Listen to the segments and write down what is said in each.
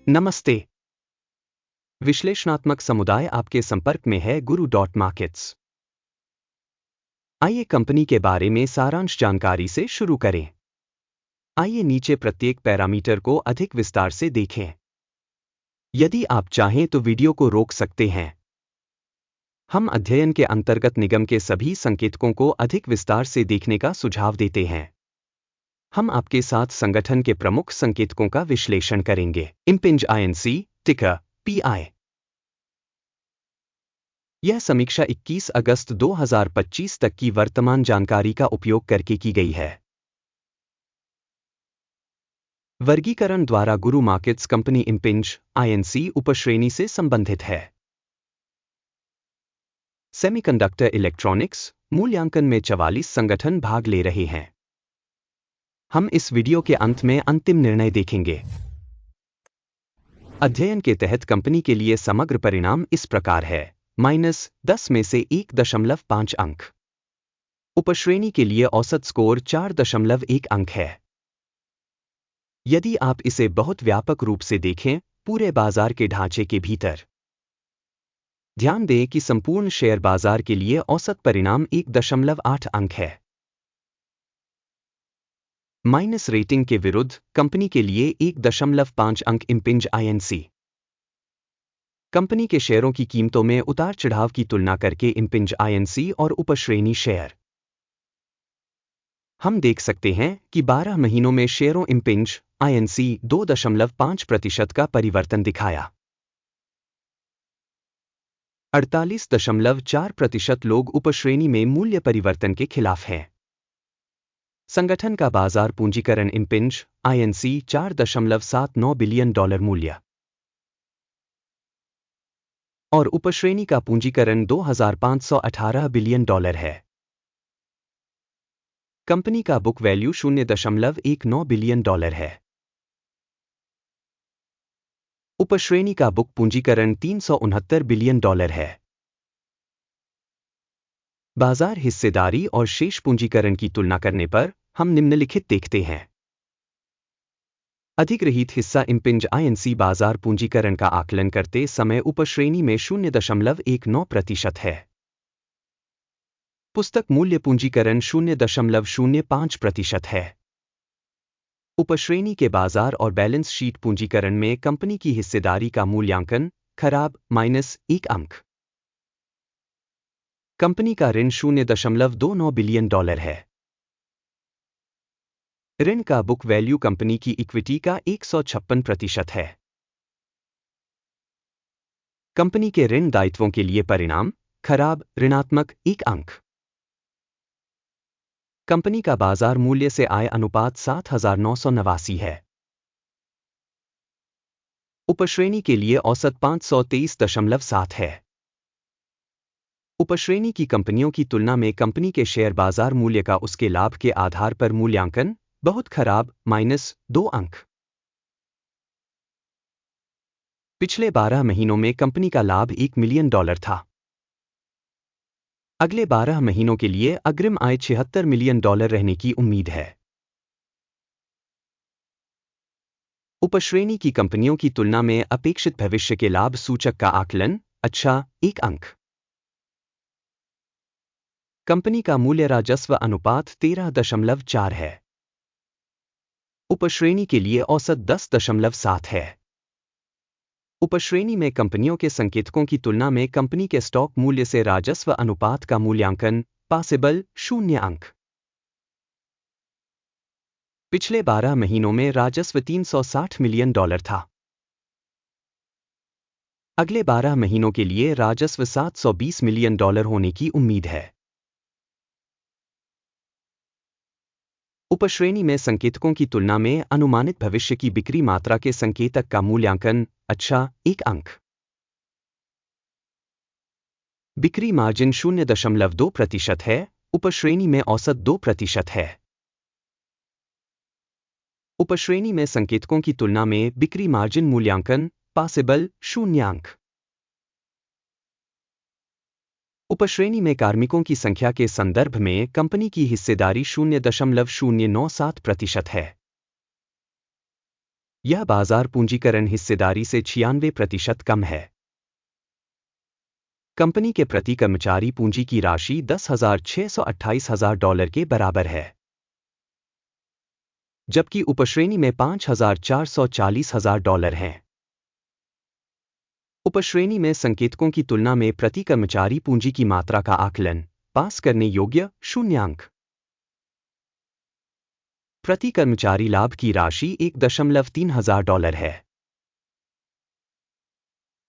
नमस्ते। विश्लेषणात्मक समुदाय आपके संपर्क में है गुरु.मार्केट्स। आइए कंपनी के बारे में सारांश जानकारी से शुरू करें। आइए नीचे प्रत्येक पैरामीटर को अधिक विस्तार से देखें। यदि आप चाहें तो वीडियो को रोक सकते हैं। हम अध्ययन के अंतर्गत निगम के सभी संकेतकों को अधिक विस्तार से देखने का सुझाव देते हैं। हम आपके साथ संगठन के प्रमुख संकेतकों का विश्लेषण करेंगे। इम्पिंज INC, टिकर PI। यह समीक्षा 21 अगस्त 2025 तक की वर्तमान जानकारी का उपयोग करके की गई है। वर्गीकरण द्वारा गुरु मार्केट्स कंपनी इम्पिंज INC उपश्रेणी से संबंधित है। सेमीकंडक्टर इलेक्ट्रॉनिक्स मूल्यांकन में 44 संगठन भाग ले रहे हैं। हम इस वीडियो के अंत में अंतिम निर्णय देखेंगे। अध्ययन के तहत कंपनी के लिए समग्र परिणाम इस प्रकार है: -10 में से 1.5 अंक। उपश्रेणी के लिए औसत स्कोर 4.1 अंक है। यदि आप इसे बहुत व्यापक रूप से देखें, पूरे बाजार के ढांचे के भीतर, ध्यान दें कि संपूर्ण शेयर बाजार के लिए औसत परिणाम 1.8 अंक है। माइनस रेटिंग के विरुद्ध कंपनी के लिए 1.5 अंक इम्पिंज INC। कंपनी के शेयरों की कीमतों में उतार चढ़ाव की तुलना करके इम्पिंज INC और उपश्रेणी शेयर, हम देख सकते हैं कि 12 महीनों में शेयरों इम्पिंज INC 2.5% का परिवर्तन दिखाया। 48.4% लोग उपश्रेणी में मूल्य परिवर्तन के खिलाफ हैं। संगठन का बाजार पूंजीकरण इम्पिंज INC $4.79 बिलियन मूल्य और उपश्रेणी का पूंजीकरण $2,518 बिलियन है। कंपनी का बुक वैल्यू $0.19 बिलियन है। उपश्रेणी का बुक पूंजीकरण $369 बिलियन है। बाजार हिस्सेदारी और शेष पूंजीकरण की तुलना करने पर हम निम्नलिखित देखते हैं। अधिग्रहित हिस्सा इम्पिंज INC बाजार पूंजीकरण का आकलन करते समय उपश्रेणी में 0.19% है। पुस्तक मूल्य पूंजीकरण 0.05% है। उपश्रेणी के बाजार और बैलेंस शीट पूंजीकरण में कंपनी की हिस्सेदारी का मूल्यांकन खराब -1 अंक। कंपनी का ऋण $0.29 बिलियन है। ऋण का बुक वैल्यू कंपनी की इक्विटी का 156% है। कंपनी के ऋण दायित्वों के लिए परिणाम खराब -1 अंक। कंपनी का बाजार मूल्य से आय अनुपात 7,989 है। उपश्रेणी के लिए औसत 523.7 है। उपश्रेणी की कंपनियों की तुलना में कंपनी के शेयर बाजार मूल्य का उसके लाभ के आधार पर मूल्यांकन बहुत खराब -2 अंक। पिछले 12 महीनों में कंपनी का लाभ $1 मिलियन था। अगले 12 महीनों के लिए अग्रिम आय $76 मिलियन रहने की उम्मीद है। उपश्रेणी की कंपनियों की तुलना में अपेक्षित भविष्य के लाभ सूचक का आकलन अच्छा 1 अंक। कंपनी का मूल्य राजस्व अनुपात 13.4 है। उपश्रेणी के लिए औसत 10.7 है। उपश्रेणी में कंपनियों के संकेतकों की तुलना में कंपनी के स्टॉक मूल्य से राजस्व अनुपात का मूल्यांकन पॉसिबल 0 अंक। पिछले 12 महीनों में राजस्व $360 मिलियन था। अगले 12 महीनों के लिए राजस्व $720 मिलियन होने की उम्मीद है। उपश्रेणी में संकेतकों की तुलना में अनुमानित भविष्य की बिक्री मात्रा के संकेतक का मूल्यांकन अच्छा 1 अंक। बिक्री मार्जिन 0.2% है। उपश्रेणी में औसत 2% है। उपश्रेणी में संकेतकों की तुलना में बिक्री मार्जिन मूल्यांकन पॉसिबल 0 अंक। उपश्रेणी में कार्मिकों की संख्या के संदर्भ में कंपनी की हिस्सेदारी 0.097% है। यह बाजार पूंजीकरण हिस्सेदारी से 96% कम है। कंपनी के प्रति कर्मचारी पूंजी की राशि $10,628,000 के बराबर है, जबकि उपश्रेणी में $5,440,000 हैं। उपश्रेणी में संकेतकों की तुलना में प्रति कर्मचारी पूंजी की मात्रा का आकलन, पास करने योग्य 0 अंक। प्रति कर्मचारी लाभ की राशि $1,300 है।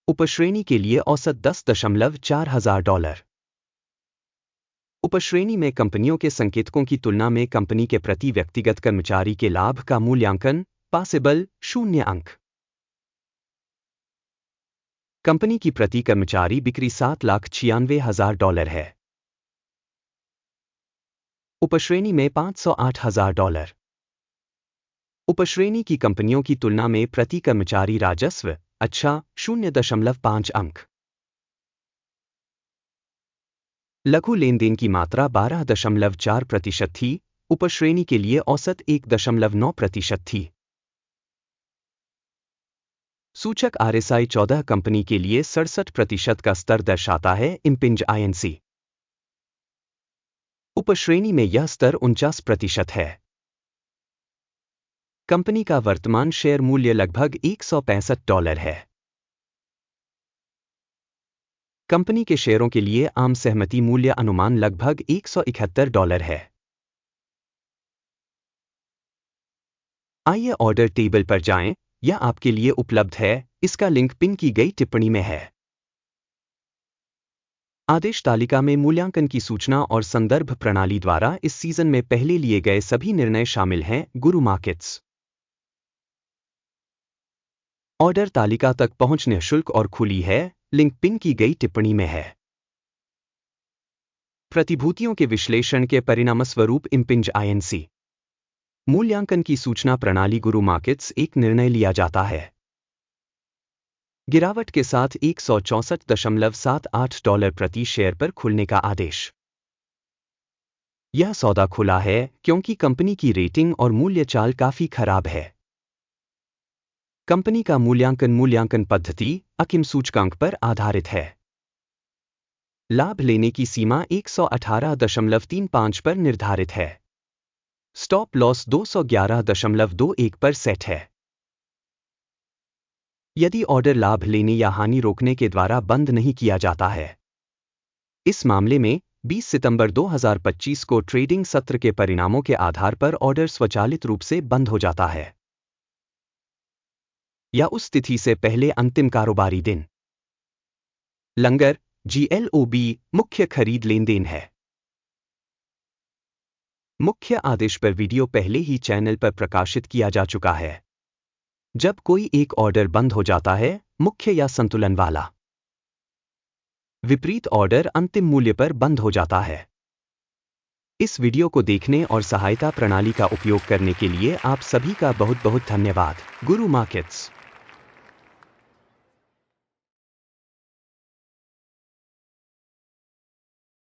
उपश्रेणी के लिए औसत $10,400। उपश्रेणी में कंपनियों के संकेतकों की तुलना में कंपनी के प्रति व्यक्तिगत कर्मचारी के लाभ का मूल्यांकन, पासेबल 0 अंक। कंपनी की प्रति कर्मचारी बिक्री $7,96,000 है। उपश्रेणी में $508,000। उपश्रेणी की कंपनियों की तुलना में प्रति कर्मचारी राजस्व, अच्छा 0.5 अंक। लघु लेनदेन की मात्रा 12.4% थी, उपश्रेणी के लिए औसत 1.9% थी। सूचक RSI 14 कंपनी के लिए 67% का स्तर दर्शाता है, इम्पिंज INC। उपश्रेणी में यह स्तर 49% है। कंपनी का वर्तमान शेयर मूल्य लगभग $165 है। कंपनी के शेयरों के लिए आम सहमति मूल्य अनुमान लगभग $171 है। आइए ऑर्डर टेबल पर जाएं, यह आपके लिए उपलब्ध है, इसका लिंक पिन की गई टिप्पणी में है। आदेश तालिका में मूल्यांकन की सूचना और संदर्भ प्रणाली द्वारा इस सीजन में पहले लिए गए सभी निर्णय शामिल हैं। गुरु मार्केट्स ऑर्डर तालिका तक पहुंच निःशुल्क और खुली है, लिंक पिन की गई टिप्पणी में है। प्रतिभूतियों के विश्लेषण के परिणामस्वरूप इम्पिंज INC मूल्यांकन की सूचना प्रणाली गुरु मार्केट्स एक निर्णय लिया जाता है। गिरावट के साथ $164.78 प्रति शेयर पर खुलने का आदेश। यह सौदा खुला है क्योंकि कंपनी की रेटिंग और मूल्य चाल काफी खराब है। कंपनी का मूल्यांकन पद्धति अकिम सूचकांक पर आधारित है। लाभ लेने की सीमा 118.35 पर निर्धारित है। स्टॉप लॉस 211.21 पर सेट है। यदि ऑर्डर लाभ लेने या हानि रोकने के द्वारा बंद नहीं किया जाता है। इस मामले में 20 सितंबर 2025 को ट्रेडिंग सत्र के परिणामों के आधार पर ऑर्डर स्वचालित रूप से बंद हो जाता है, या उस तिथि से पहले अंतिम कारोबारी दिन। लंगर GLOB मुख्य खरीद लेनदेन है। मुख्य आदेश पर वीडियो पहले ही चैनल पर प्रकाशित किया जा चुका है। जब कोई एक ऑर्डर बंद हो जाता है, मुख्य या संतुलन वाला। विपरीत ऑर्डर अंतिम मूल्य पर बंद हो जाता है। इस वीडियो को देखने और सहायता प्रणाली का उपयोग करने के लिए आप सभी का बहुत बहुत धन्यवाद। गुरु मार्केट्स।